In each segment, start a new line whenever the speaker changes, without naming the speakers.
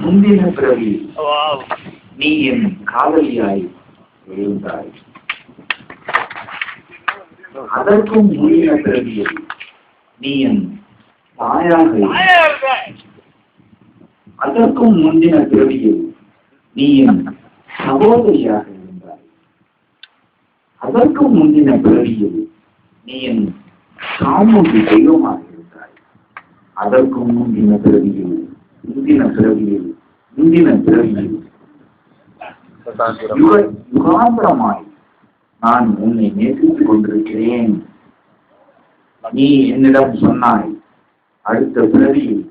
முந்தின பிறவி நீ என் காதலியாய் இருந்தாய். அதற்கும் முந்தின பிறவியில் நீ என் தாயாக இருந்தாய். அதற்கும் முந்தின பிறவியில் நீ என் சகோதரியாக இருந்தாய். அதற்கும் முந்தின பிறவியில் நீ என் சாமூகி தெய்வமாக இருந்தாய். அதற்கும் முந்தின பிறவியில் முந்தின பிறவியில் யுகாந்திரமாய் நான் உன்னை நேசித்துக் கொண்டிருக்கிறேன். நீ என்னிடம் சொன்னாய், அடுத்த பிறவியில்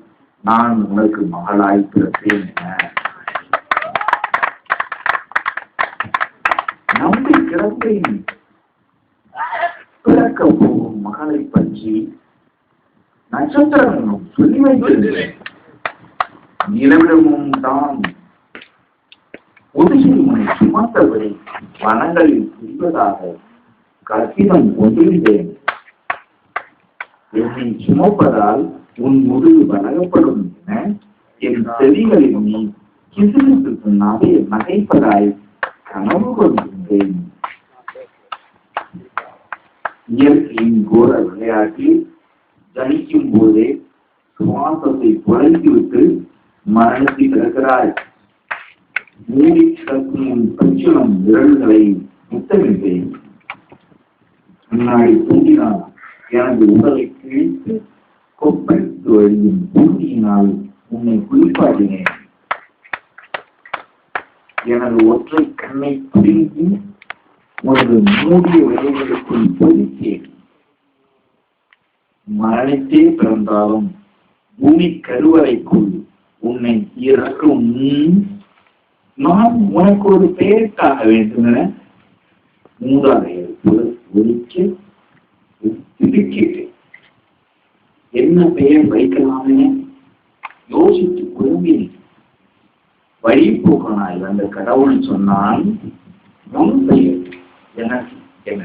நான் உனக்கு மகளாய் பிறப்பேன் என. நம்பி கிடப்பேன் பிறக்க போகும் மகளை பற்றி நட்சத்திரங்களும் சொல்லி வைத்திருந்தேன். நிலவிடமும் தான் ஒதுகில் உன்னை சுமந்தவரை வனங்களில் புரிவதாக கற்பிதம் கொண்டிருந்தேன். என்னை சுமப்பதால் உன் முதுகு வழங்கப்படும் என என் செவிகளில் நீ கிசுகிசுக்கு நகைப்பதாய் கனவு கொண்டிருந்தேன். இயற்கையின் கோர விளையாட்டில் ஜனிக்கும் போதே சுவாசத்தை குறைத்துவிட்டு மரணத்தை பிறக்கிறாய். மூடி கிடக்கும் பச்சுளம் விரல்களை முத்தமிட்டேன். முன்னாடி தூண்டினால் எனது உடலை கிழித்து கொப்பளித்து வழியும் பூண்டியினால் உன்னை குளிப்பாட்டினேன். எனது ஒற்றை கண்ணை பிடுங்கி உனது மூடிய விரல்களுக்குள் பொதித்தேன். மரணித்தே பிறந்தாலும் பூமி கருவறைக்குள் உன்னை இறக்கும். நான் உனக்கு ஒரு பெயருக்காக வேண்டும் என மூதாதையர் ஒழிக்க திடுக்கிட்டேன். என்ன பெயர் வைக்கலாம் என யோசித்து குழம்பினேன். வழிபோக்கனாய் அந்த கடவுள் சொன்னான், உன் பெயர் எனக்கு என்ன?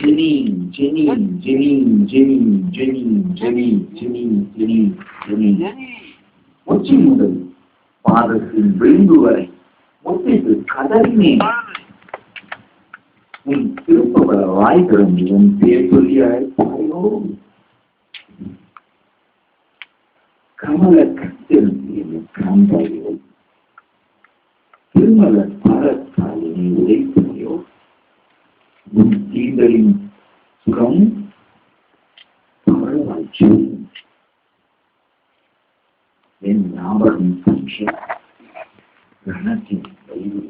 ஜெனீன் ஜெனீன் ஜெனீன் ஜெனீன் ஜெனீன் ஜெனீன் ஜெனீன் ஜெனீன் ஜெனீன். உச்சி முதல் பாதத்தின் விளிம்பு வரை ஒத்திட்டு கதறினேன். உன் திருப்பவள வாய் திறந்து உன் பேர் சொல்லி அழைப்பாயோ? கமல கத்திருந்த காண்பாயோ? திருமல பாரத்தாலினை உதைப்பாயோ? உன் தீண்டலின் சுகம் பரவாச்சு. என் ஞாபகம் பற்றி ரணத்தின் வழியில்